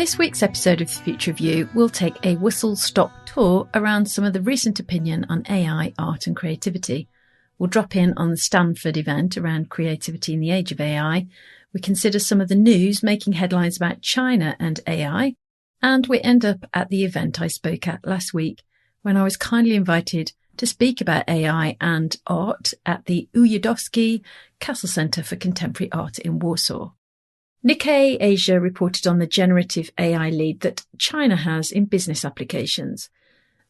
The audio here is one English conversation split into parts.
this week's episode of The Future of You, we'll take a whistle-stop tour around some of the recent opinion on AI, art and creativity. We'll drop in on the Stanford event around creativity in the age of AI. We consider some of the news making headlines about China and AI. And we end up at the event I spoke at last week when I was kindly invited to speak about AI and art at the Ujazdowski Castle Centre for Contemporary Art in Warsaw. Nikkei Asia reported on the generative AI lead that China has in business applications.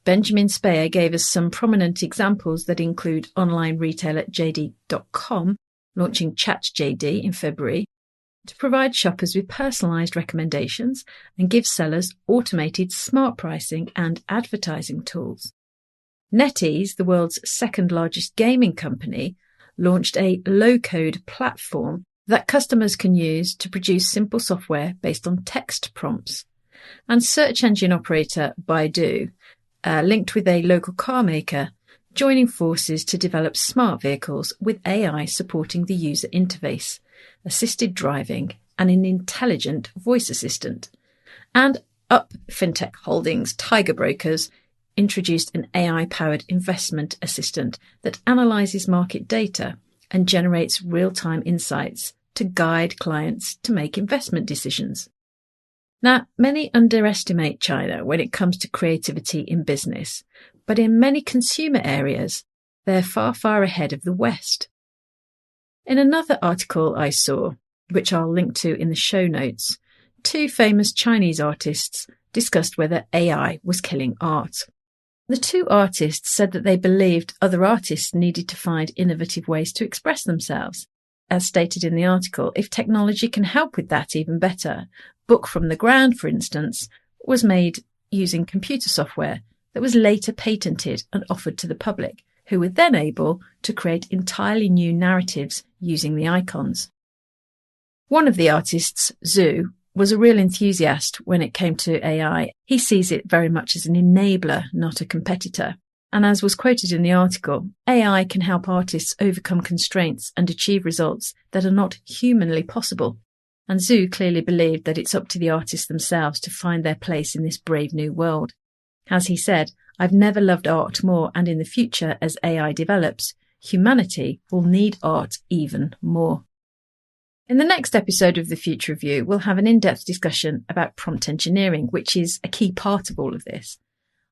Benjamin Speyer gave us some prominent examples that include online retailer JD.com launching ChatJD in February to provide shoppers with personalised recommendations and give sellers automated smart pricing and advertising tools. NetEase, the world's second largest gaming company, launched a low-code platform that customers can use to produce simple software based on text prompts. And search engine operator Baidu linked with a local car maker, joining forces to develop smart vehicles with AI supporting the user interface, assisted driving and an intelligent voice assistant. And Up Fintech Holdings Tiger Brokers introduced an AI-powered investment assistant that analyses market data and generates real-time insights to guide clients to make investment decisions. Now, many underestimate China when it comes to creativity in business, but in many consumer areas, they're far, far ahead of the West. In another article I saw, which I'll link to in the show notes, two famous Chinese artists discussed whether AI was killing art. The two artists said that they believed other artists needed to find innovative ways to express themselves. As stated in the article, if technology can help with that, even better. Book from the Ground, for instance, was made using computer software that was later patented and offered to the public, who were then able to create entirely new narratives using the icons. One of the artists, Zhu, was a real enthusiast when it came to AI. He sees it very much as an enabler, not a competitor. And as was quoted in the article, AI can help artists overcome constraints and achieve results that are not humanly possible. And Zhu clearly believed that it's up to the artists themselves to find their place in this brave new world. As he said, "I've never loved art more, and in the future, as AI develops, humanity will need art even more." In the next episode of The Future of You, we'll have an in-depth discussion about prompt engineering, which is a key part of all of this.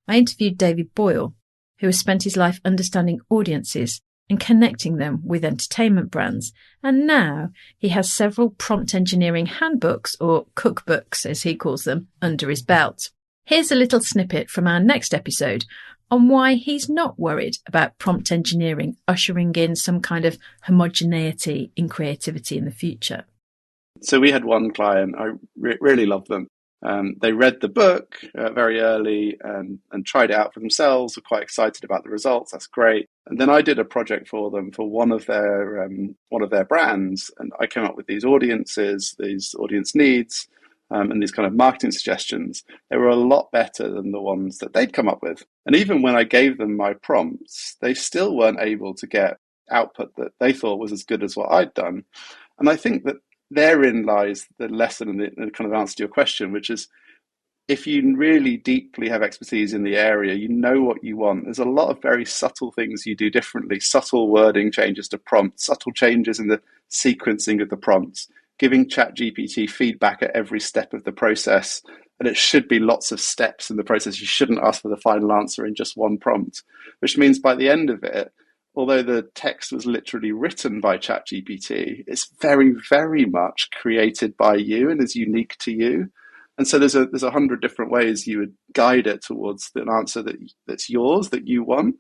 I interviewed David Boyle, who has spent his life understanding audiences and connecting them with entertainment brands. And now he has several prompt engineering handbooks, or cookbooks as he calls them, under his belt. Here's a little snippet from our next episode on why he's not worried about prompt engineering ushering in some kind of homogeneity in creativity in the future. So we had one client, I really loved them. They read the book very early and tried it out for themselves, were quite excited about the results. That's great. And then I did a project for them for one of their brands, and I came up with these audiences, these audience needs, and these kind of marketing suggestions. They were a lot better than the ones that they'd come up with. And even when I gave them my prompts, they still weren't able to get output that they thought was as good as what I'd done. And I think that therein lies the lesson and the kind of answer to your question, which is if you really deeply have expertise in the area, you know what you want. There's a lot of very subtle things you do differently, subtle wording changes to prompts, subtle changes in the sequencing of the prompts, giving ChatGPT feedback at every step of the process. And it should be lots of steps in the process. You shouldn't ask for the final answer in just one prompt, which means by the end of it, although the text was literally written by ChatGPT, it's very, very much created by you and is unique to you. And so there's 100 different ways you would guide it towards an answer that's yours, that you want.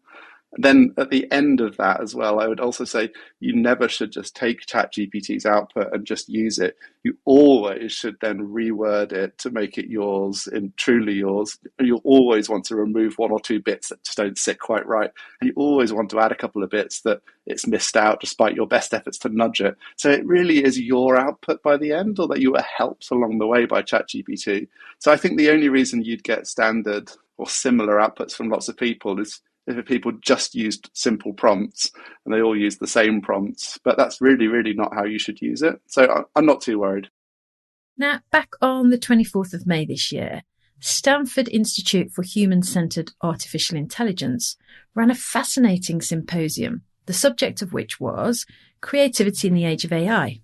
Then at the end of that as well, I would also say you never should just take ChatGPT's output and just use it. You always should then reword it to make it yours and truly yours. And you'll always want to remove one or two bits that just don't sit quite right. And you always want to add a couple of bits that it's missed out despite your best efforts to nudge it. So it really is your output by the end, or that you were helped along the way by ChatGPT. So I think the only reason you'd get standard or similar outputs from lots of people is if people just used simple prompts and they all use the same prompts, but that's really, really not how you should use it. So I'm not too worried. Now, back on the 24th of May this year, Stanford Institute for Human-Centered Artificial Intelligence ran a fascinating symposium, the subject of which was Creativity in the Age of AI,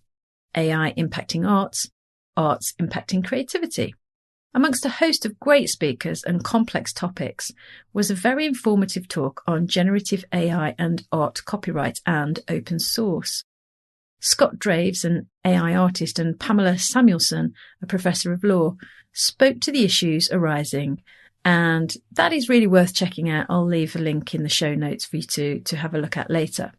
AI impacting arts, arts impacting creativity. Amongst a host of great speakers and complex topics was a very informative talk on generative AI and art copyright and open source. Scott Draves, an AI artist, and Pamela Samuelson, a professor of law, spoke to the issues arising, and that is really worth checking out. I'll leave a link in the show notes for you to have a look at later.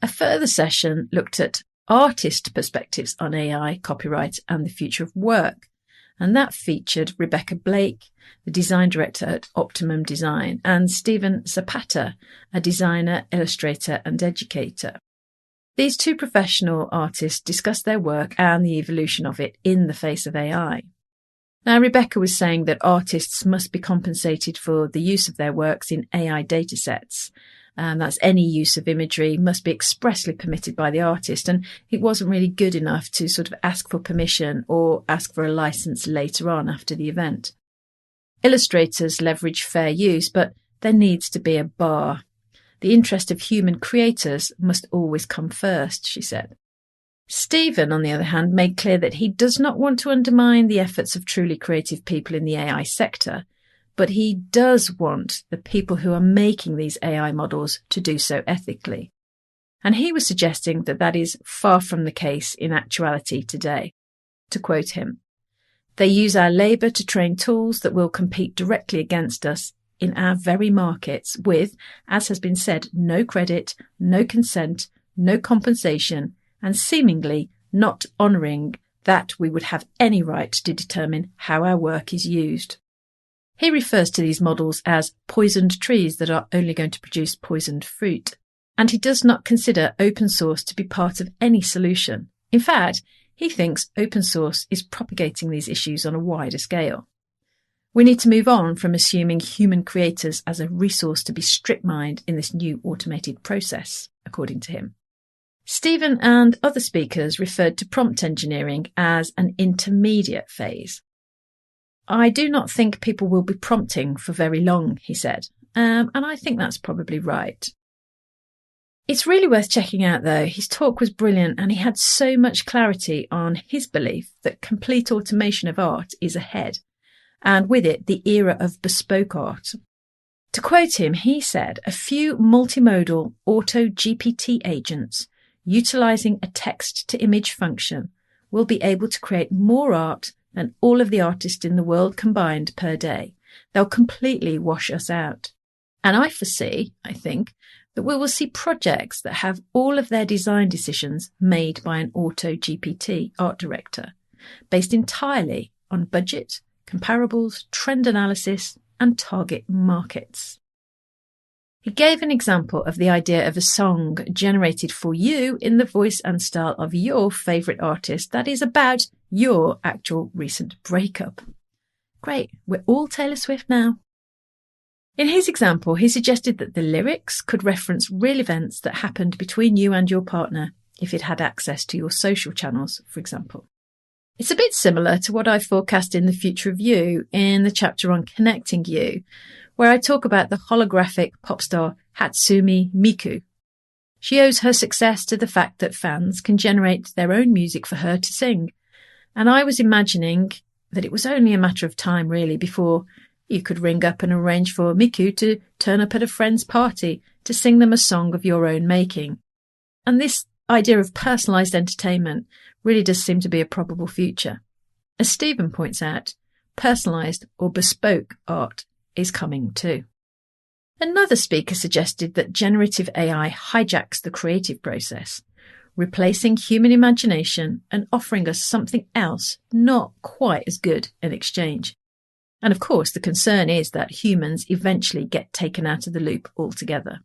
A further session looked at artist perspectives on AI, copyright, and the future of work, and that featured Rebecca Blake, the design director at Optimum Design, and Stephen Zapata, a designer, illustrator, and educator. These two professional artists discussed their work and the evolution of it in the face of AI. Now, Rebecca was saying that artists must be compensated for the use of their works in AI datasets. That's any use of imagery must be expressly permitted by the artist, and it wasn't really good enough to sort of ask for permission or ask for a license later on after the event. Illustrators leverage fair use, but there needs to be a bar. The interest of human creators must always come first, she said. Stephen, on the other hand, made clear that he does not want to undermine the efforts of truly creative people in the AI sector, but he does want the people who are making these AI models to do so ethically. And he was suggesting that that is far from the case in actuality today. To quote him, "They use our labour to train tools that will compete directly against us in our very markets with, as has been said, no credit, no consent, no compensation, and seemingly not honouring that we would have any right to determine how our work is used." He refers to these models as poisoned trees that are only going to produce poisoned fruit, and he does not consider open source to be part of any solution. In fact, he thinks open source is propagating these issues on a wider scale. We need to move on from assuming human creators as a resource to be strip-mined in this new automated process, according to him. Stephen and other speakers referred to prompt engineering as an intermediate phase. "I do not think people will be prompting for very long," he said, and I think that's probably right. It's really worth checking out, though. His talk was brilliant, and he had so much clarity on his belief that complete automation of art is ahead, and with it, the era of bespoke art. To quote him, he said, "A few multimodal auto-GPT agents utilising a text-to-image function will be able to create more art than all of the artists in the world combined per day. They'll completely wash us out." And I foresee, I think, that we will see projects that have all of their design decisions made by an auto-GPT art director, based entirely on budget, comparables, trend analysis, and target markets. He gave an example of the idea of a song generated for you in the voice and style of your favourite artist that is about your actual recent breakup. Great, we're all Taylor Swift now. In his example, he suggested that the lyrics could reference real events that happened between you and your partner if it had access to your social channels, for example. It's a bit similar to what I forecast in The Future of You in the chapter on Connecting You, where I talk about the holographic pop star Hatsumi Miku. She owes her success to the fact that fans can generate their own music for her to sing. And I was imagining that it was only a matter of time, really, before you could ring up and arrange for Miku to turn up at a friend's party to sing them a song of your own making. And this idea of personalised entertainment really does seem to be a probable future. As Stephen points out, personalised or bespoke art is coming too. Another speaker suggested that generative AI hijacks the creative process, replacing human imagination and offering us something else not quite as good in exchange. And of course, the concern is that humans eventually get taken out of the loop altogether.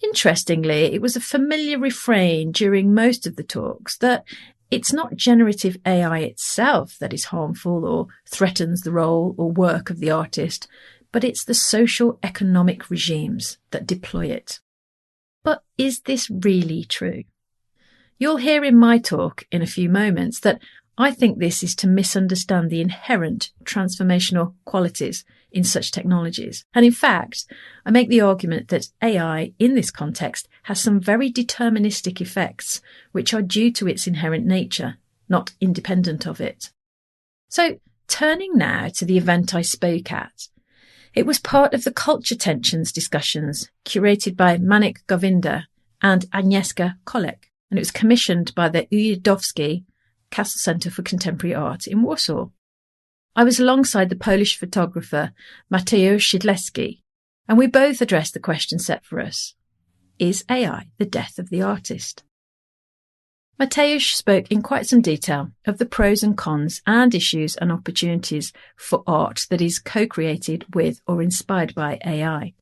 Interestingly, it was a familiar refrain during most of the talks that it's not generative AI itself that is harmful or threatens the role or work of the artist, but it's the social economic regimes that deploy it. But is this really true? You'll hear in my talk in a few moments that I think this is to misunderstand the inherent transformational qualities in such technologies. And in fact, I make the argument that AI in this context has some very deterministic effects, which are due to its inherent nature, not independent of it. So, turning now to the event I spoke at, it was part of the culture tensions discussions curated by Manick, Govinda and Agnieszka, Kolek, and it was commissioned by the Ujazdowski Castle Centre for Contemporary Art in Warsaw. I was alongside the Polish photographer Mateusz Siedlecki, and we both addressed the question set for us: is AI the death of the artist? Mateusz spoke in quite some detail of the pros and cons and issues and opportunities for art that is co-created with or inspired by AI.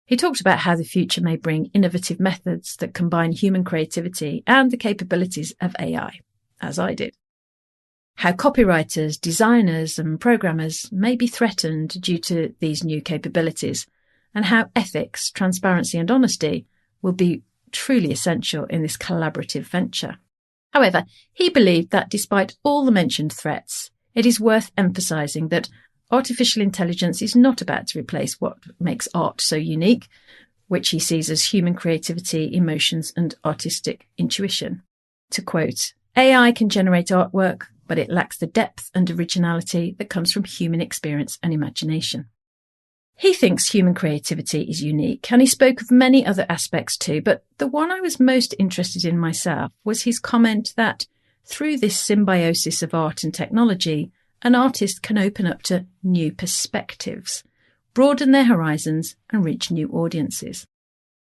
He talked about how the future may bring innovative methods that combine human creativity and the capabilities of AI, as I did. How copywriters, designers and programmers may be threatened due to these new capabilities, and how ethics, transparency and honesty will be truly essential in this collaborative venture. However, he believed that despite all the mentioned threats, it is worth emphasising that artificial intelligence is not about to replace what makes art so unique, which he sees as human creativity, emotions and artistic intuition. To quote, AI can generate artwork, but it lacks the depth and originality that comes from human experience and imagination. He thinks human creativity is unique, and he spoke of many other aspects too, but the one I was most interested in myself was his comment that through this symbiosis of art and technology, an artist can open up to new perspectives, broaden their horizons and reach new audiences.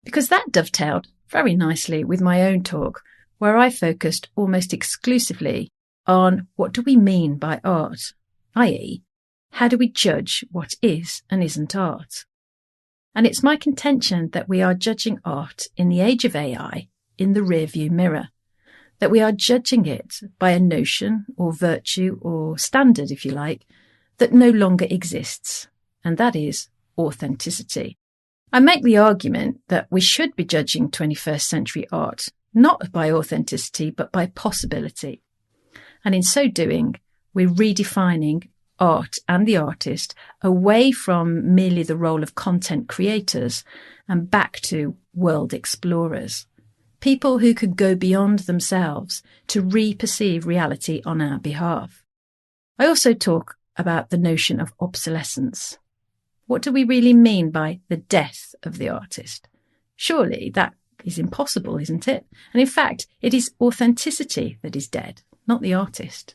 Because that dovetailed very nicely with my own talk, where I focused almost exclusively on what do we mean by art, i.e., how do we judge what is and isn't art? And it's my contention that we are judging art in the age of AI in the rearview mirror, that we are judging it by a notion or virtue or standard, if you like, that no longer exists, and that is authenticity. I make the argument that we should be judging 21st century art not by authenticity but by possibility. And in so doing, we're redefining art and the artist away from merely the role of content creators and back to world explorers, people who could go beyond themselves to re-perceive reality on our behalf. I also talk about the notion of obsolescence. What do we really mean by the death of the artist? Surely that is impossible, isn't it? And in fact, it is authenticity that is dead, not the artist.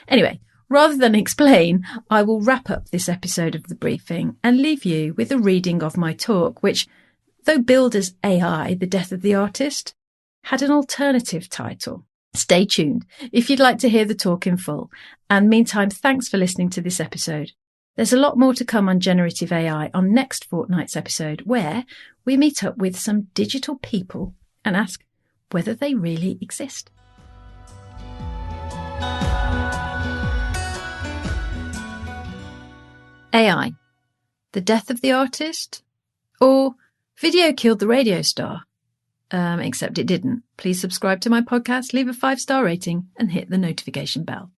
Anyway, rather than explain, I will wrap up this episode of the briefing and leave you with a reading of my talk, which, though billed as AI, the death of the artist, had an alternative title. Stay tuned if you'd like to hear the talk in full. And meantime, thanks for listening to this episode. There's a lot more to come on generative AI on next fortnight's episode, where we meet up with some digital people and ask whether they really exist. AI, the death of the artist? Or video killed the radio star? Except it didn't. Please subscribe to my podcast, leave a 5-star rating and hit the notification bell.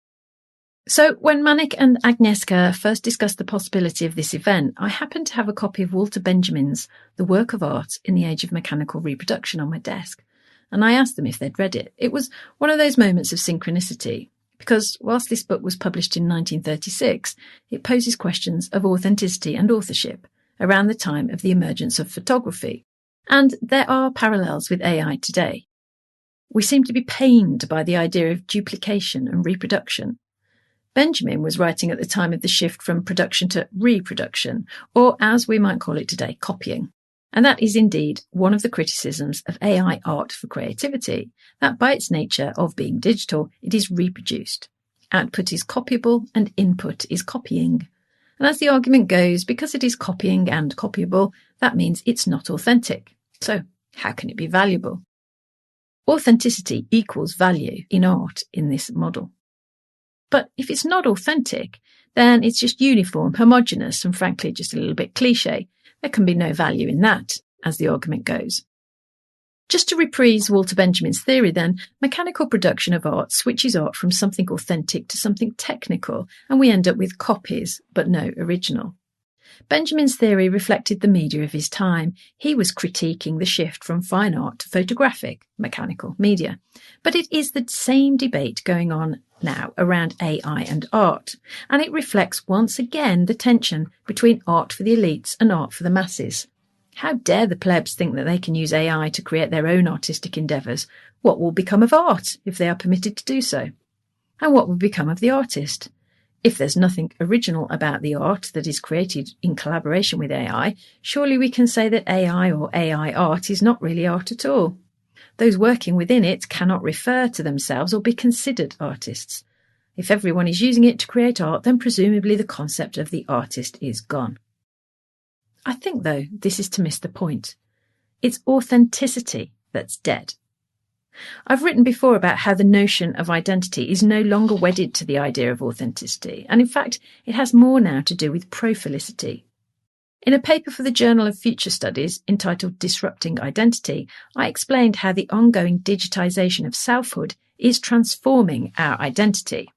So when Manick and Agnieszka first discussed the possibility of this event, I happened to have a copy of Walter Benjamin's The Work of Art in the Age of Mechanical Reproduction on my desk, and I asked them if they'd read it. It was one of those moments of synchronicity, because whilst this book was published in 1936, it poses questions of authenticity and authorship around the time of the emergence of photography. And there are parallels with AI today. We seem to be pained by the idea of duplication and reproduction. Benjamin was writing at the time of the shift from production to reproduction, or as we might call it today, copying. And that is indeed one of the criticisms of AI art for creativity, that by its nature of being digital, it is reproduced. Output is copyable and input is copying. And as the argument goes, because it is copying and copyable, that means it's not authentic. So how can it be valuable? Authenticity equals value in art in this model. But if it's not authentic, then it's just uniform, homogeneous, and frankly just a little bit cliche. There can be no value in that, as the argument goes. Just to reprise Walter Benjamin's theory then, mechanical production of art switches art from something authentic to something technical, and we end up with copies, but no original. Benjamin's theory reflected the media of his time. He was critiquing the shift from fine art to photographic, mechanical media. But it is the same debate going on now around AI and art, and it reflects once again the tension between art for the elites and art for the masses. How dare the plebs think that they can use AI to create their own artistic endeavours? What will become of art if they are permitted to do so? And what will become of the artist? If there's nothing original about the art that is created in collaboration with AI, surely we can say that AI or AI art is not really art at all. Those working within it cannot refer to themselves or be considered artists. If everyone is using it to create art, then presumably the concept of the artist is gone. I think, though, this is to miss the point. It's authenticity that's dead. I've written before about how the notion of identity is no longer wedded to the idea of authenticity, and in fact, it has more now to do with prophilicity. In a paper for the Journal of Future Studies entitled Disrupting Identity, I explained how the ongoing digitisation of selfhood is transforming our identity.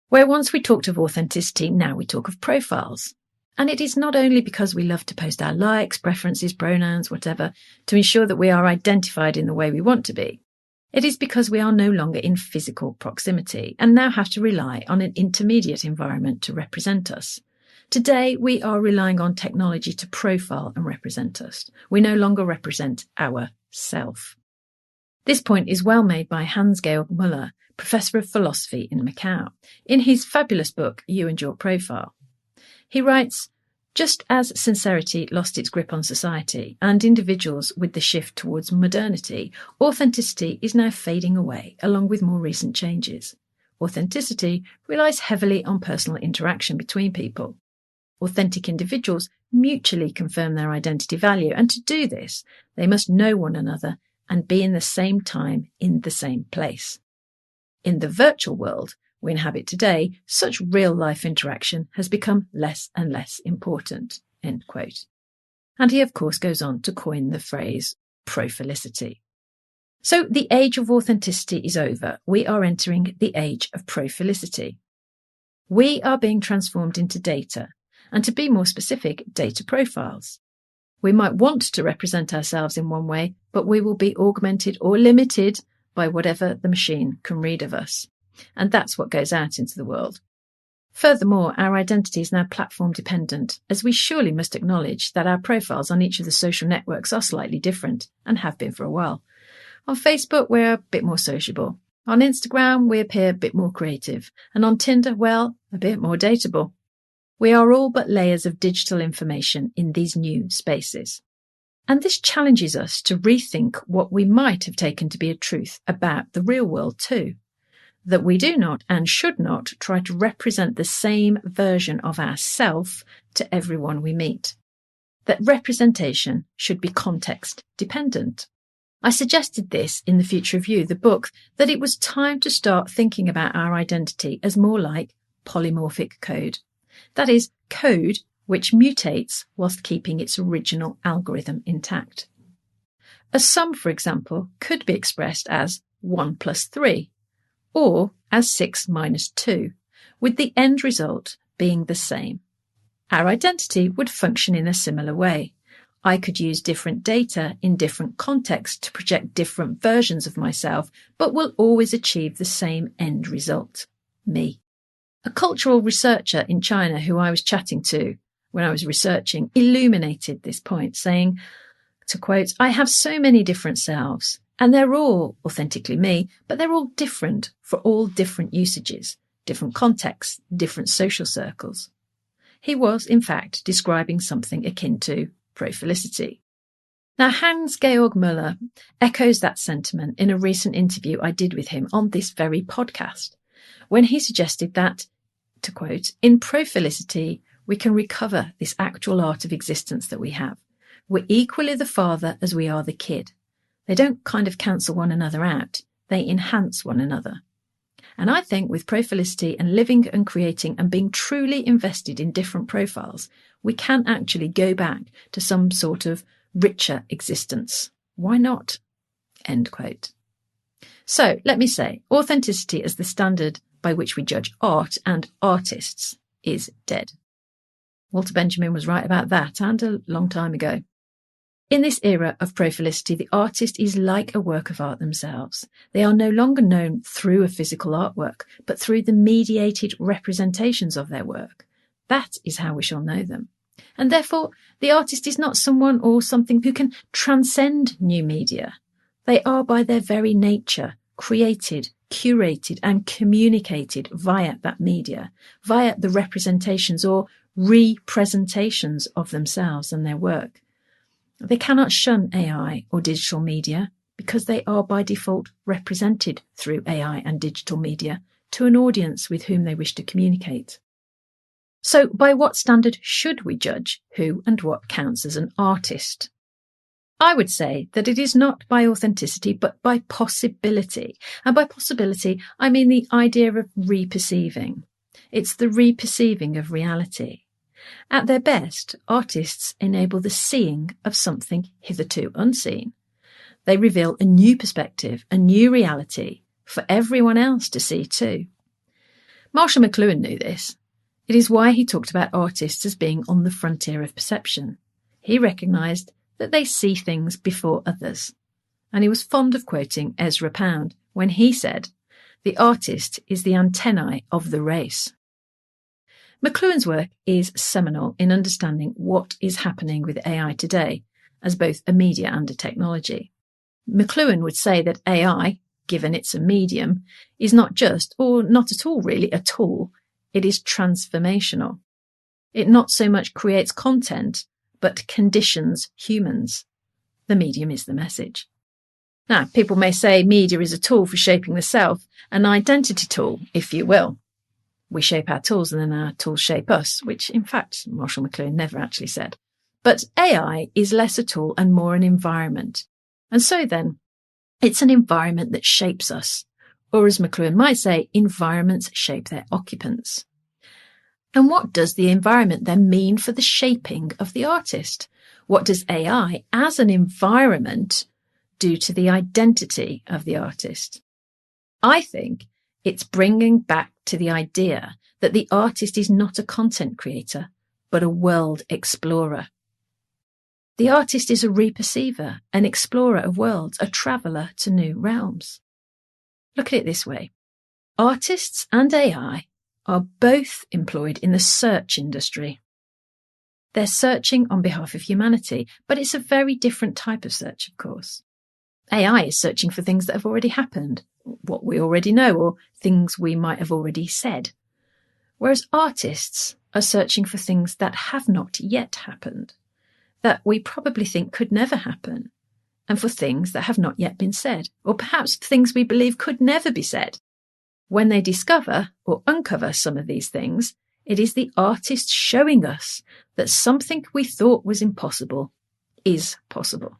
Where once we talked of authenticity, now we talk of profiles. And it is not only because we love to post our likes, preferences, pronouns, whatever, to ensure that we are identified in the way we want to be. It is because we are no longer in physical proximity and now have to rely on an intermediate environment to represent us. Today, we are relying on technology to profile and represent us. We no longer represent our self. This point is well made by Hans-Georg Müller, Professor of Philosophy in Macau, in his fabulous book, You and Your Profile. He writes, just as sincerity lost its grip on society and individuals with the shift towards modernity, authenticity is now fading away along with more recent changes. Authenticity relies heavily on personal interaction between people. Authentic individuals mutually confirm their identity value, and to do this, they must know one another and be in the same time in the same place. In the virtual world we inhabit today, such real-life interaction has become less and less important, end quote. And he, of course, goes on to coin the phrase prophilicity. So the age of authenticity is over. We are entering the age of prophilicity. We are being transformed into data, and to be more specific, data profiles. We might want to represent ourselves in one way, but we will be augmented or limited by whatever the machine can read of us. And that's what goes out into the world. Furthermore, our identity is now platform dependent, as we surely must acknowledge that our profiles on each of the social networks are slightly different, and have been for a while. On Facebook, we're a bit more sociable. On Instagram, we appear a bit more creative. And on Tinder, well, a bit more dateable. We are all but layers of digital information in these new spaces. And this challenges us to rethink what we might have taken to be a truth about the real world too. That we do not and should not try to represent the same version of ourself to everyone we meet. That representation should be context dependent. I suggested this in The Future of You, the book, that it was time to start thinking about our identity as more like polymorphic code. That is, code which mutates whilst keeping its original algorithm intact. A sum, for example, could be expressed as 1 plus 3, or as 6 minus 2, with the end result being the same. Our identity would function in a similar way. I could use different data in different contexts to project different versions of myself, but will always achieve the same end result, me. A cultural researcher in China who I was chatting to when I was researching illuminated this point, saying, to quote, I have so many different selves, and they're all authentically me, but they're all different for all different usages, different contexts, different social circles. He was, in fact, describing something akin to prophilicity. Now, Hans-Georg Müller echoes that sentiment in a recent interview I did with him on this very podcast, when he suggested that, to quote, in prophilicity, we can recover this actual art of existence that we have. We're equally the father as we are the kid. They don't kind of cancel one another out. They enhance one another. And I think with prophilicity and living and creating and being truly invested in different profiles, we can actually go back to some sort of richer existence. Why not? End quote. So let me say, authenticity as the standard by which we judge art and artists is dead. Walter Benjamin was right about that, and a long time ago. In this era of prolificity, the artist is like a work of art themselves. They are no longer known through a physical artwork, but through the mediated representations of their work. That is how we shall know them. And therefore, the artist is not someone or something who can transcend new media. They are by their very nature created, curated and communicated via that media, via the representations or representations of themselves and their work. They cannot shun AI or digital media because they are by default represented through AI and digital media to an audience with whom they wish to communicate. So by what standard should we judge who and what counts as an artist? I would say that it is not by authenticity, but by possibility. And by possibility, I mean the idea of reperceiving. It's the reperceiving of reality. At their best, artists enable the seeing of something hitherto unseen. They reveal a new perspective, a new reality for everyone else to see too. Marshall McLuhan knew this. It is why he talked about artists as being on the frontier of perception. He recognised that they see things before others. And he was fond of quoting Ezra Pound when he said, "The artist is the antennae of the race." McLuhan's work is seminal in understanding what is happening with AI today as both a media and a technology. McLuhan would say that AI, given it's a medium, is not just, or not at all really, a tool. It is transformational. It not so much creates content, but conditions humans. The medium is the message. Now, people may say media is a tool for shaping the self, an identity tool, if you will. We shape our tools and then our tools shape us, which in fact Marshall McLuhan never actually said. But AI is less a tool and more an environment. And so then, it's an environment that shapes us. Or as McLuhan might say, environments shape their occupants. And what does the environment then mean for the shaping of the artist? What does AI as an environment do to the identity of the artist? I think it's bringing back to the idea that the artist is not a content creator, but a world explorer. The artist is a reperceiver, an explorer of worlds, a traveller to new realms. Look at it this way. Artists and AI are both employed in the search industry. They're searching on behalf of humanity, but it's a very different type of search, of course. AI is searching for things that have already happened, what we already know, or things we might have already said. Whereas artists are searching for things that have not yet happened, that we probably think could never happen, and for things that have not yet been said, or perhaps things we believe could never be said. When they discover or uncover some of these things, it is the artist showing us that something we thought was impossible is possible.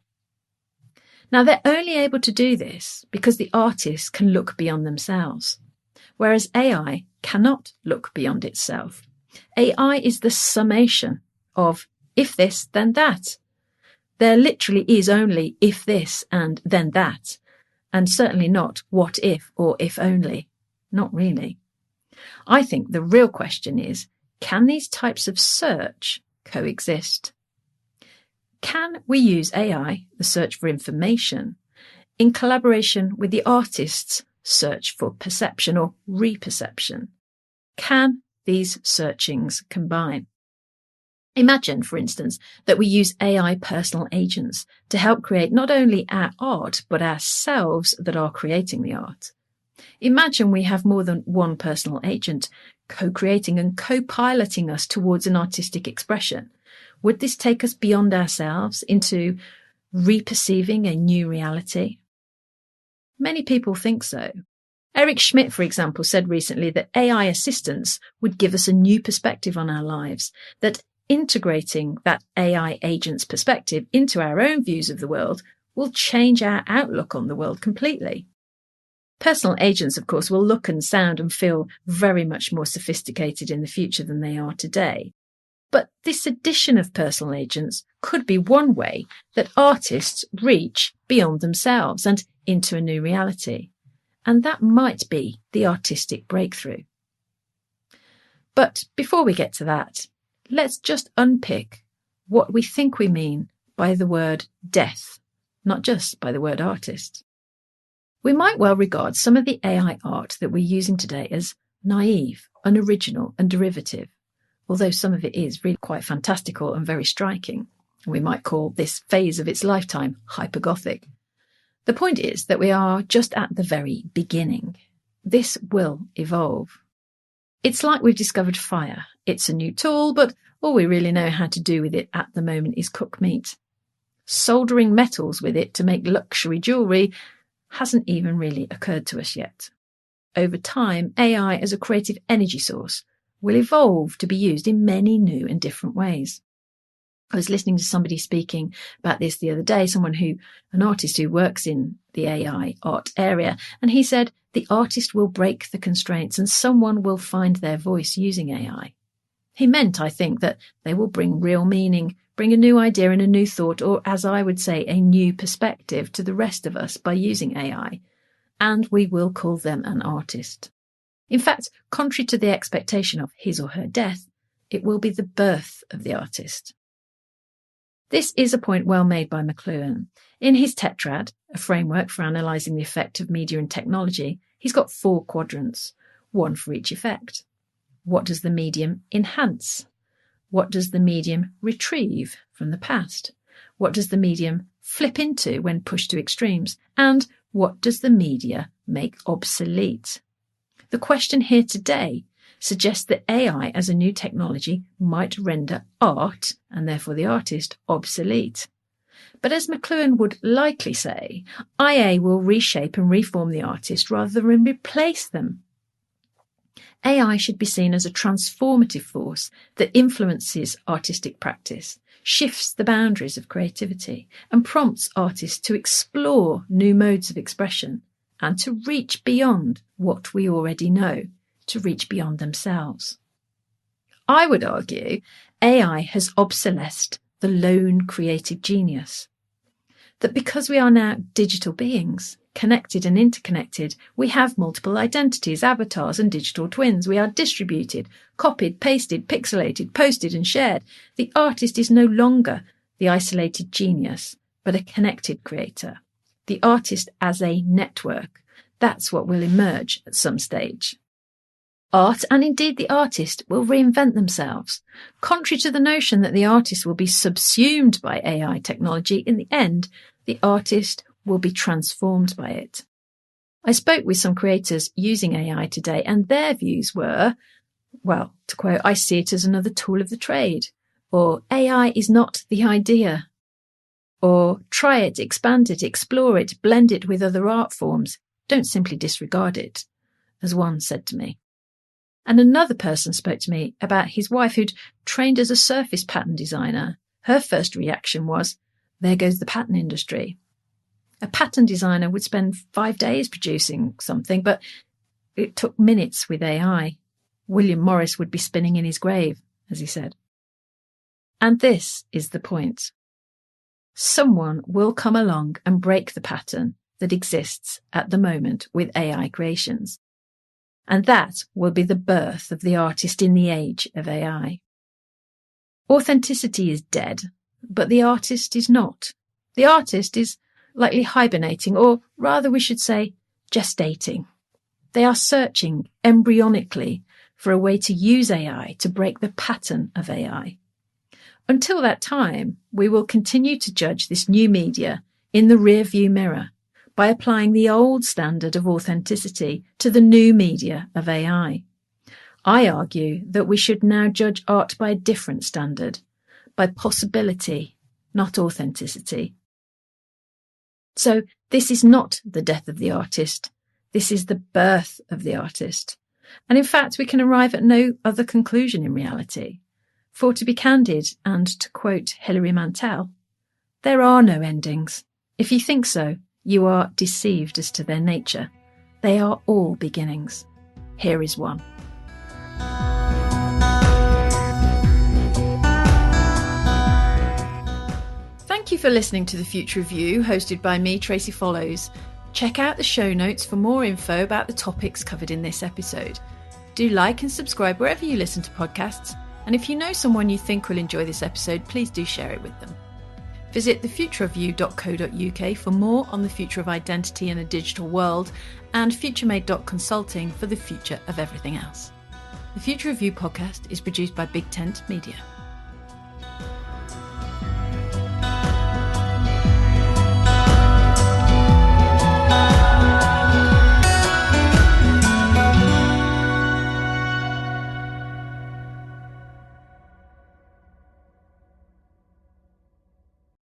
Now, they're only able to do this because the artist can look beyond themselves, whereas AI cannot look beyond itself. AI is the summation of if this, then that. There literally is only if this and then that, and certainly not what if or if only. Not really. I think the real question is, can these types of search coexist? Can we use AI, the search for information, in collaboration with the artist's search for perception or reperception? Can these searchings combine? Imagine, for instance, that we use AI personal agents to help create not only our art, but ourselves that are creating the art. Imagine we have more than one personal agent co-creating and co-piloting us towards an artistic expression. Would this take us beyond ourselves into reperceiving a new reality? Many people think so. Eric Schmidt, for example, said recently that AI assistants would give us a new perspective on our lives, that integrating that AI agent's perspective into our own views of the world will change our outlook on the world completely. Personal agents, of course, will look and sound and feel very much more sophisticated in the future than they are today. But this addition of personal agents could be one way that artists reach beyond themselves and into a new reality. And that might be the artistic breakthrough. But before we get to that, let's just unpick what we think we mean by the word death, not just by the word artist. We might well regard some of the AI art that we're using today as naive, unoriginal and derivative, although some of it is really quite fantastical and very striking. We might call this phase of its lifetime hypergothic. The point is that we are just at the very beginning. This will evolve. It's like we've discovered fire. It's a new tool, but all we really know how to do with it at the moment is cook meat. Soldering metals with it to make luxury jewellery hasn't even really occurred to us yet. Over time, AI as a creative energy source will evolve to be used in many new and different ways. I was listening to somebody speaking about this the other day, an artist who works in the AI art area, and he said the artist will break the constraints and someone will find their voice using AI. He meant, I think, that they will bring real meaning, bring a new idea and a new thought, or as I would say, a new perspective to the rest of us by using AI, and we will call them an artist. In fact, contrary to the expectation of his or her death, it will be the birth of the artist. This is a point well made by McLuhan. In his tetrad, a framework for analysing the effect of media and technology, he's got 4 quadrants, one for each effect. What does the medium enhance? What does the medium retrieve from the past? What does the medium flip into when pushed to extremes? And what does the media make obsolete? The question here today suggests that AI as a new technology might render art, and therefore the artist, obsolete. But as McLuhan would likely say, IA will reshape and reform the artist rather than replace them. AI should be seen as a transformative force that influences artistic practice, shifts the boundaries of creativity, and prompts artists to explore new modes of expression and to reach beyond what we already know, to reach beyond themselves. I would argue AI has obsolesced the lone creative genius. That because we are now digital beings, connected and interconnected, we have multiple identities, avatars and digital twins. We are distributed, copied, pasted, pixelated, posted and shared. The artist is no longer the isolated genius, but a connected creator. The artist as a network. That's what will emerge at some stage. Art, and indeed the artist, will reinvent themselves. Contrary to the notion that the artist will be subsumed by AI technology, in the end, the artist will be transformed by it. I spoke with some creators using AI today, and their views were, well, to quote, I see it as another tool of the trade, or AI is not the idea, or try it, expand it, explore it, blend it with other art forms. Don't simply disregard it, as one said to me. And another person spoke to me about his wife who'd trained as a surface pattern designer. Her first reaction was, there goes the pattern industry. A pattern designer would spend 5 days producing something, but it took minutes with AI. William Morris would be spinning in his grave, as he said. And this is the point. Someone will come along and break the pattern that exists at the moment with AI creations. And that will be the birth of the artist in the age of AI. Authenticity is dead, but the artist is not. The artist is likely hibernating, or rather we should say gestating. They are searching embryonically for a way to use AI to break the pattern of AI. Until that time, we will continue to judge this new media in the rearview mirror by applying the old standard of authenticity to the new media of AI. I argue that we should now judge art by a different standard, by possibility, not authenticity. So this is not the death of the artist. This is the birth of the artist. And in fact, we can arrive at no other conclusion in reality. For to be candid, and to quote Hilary Mantel, there are no endings. If you think so, you are deceived as to their nature. They are all beginnings. Here is one. Thank you for listening to The Future of You, hosted by me, Tracey Follows. Check out the show notes for more info about the topics covered in this episode. Do like and subscribe wherever you listen to podcasts, and if you know someone you think will enjoy this episode, please do share it with them. Visit thefutureofyou.co.uk for more on the future of identity in a digital world, and futuremade.consulting for the future of everything else. The Future of You podcast is produced by Big Tent Media.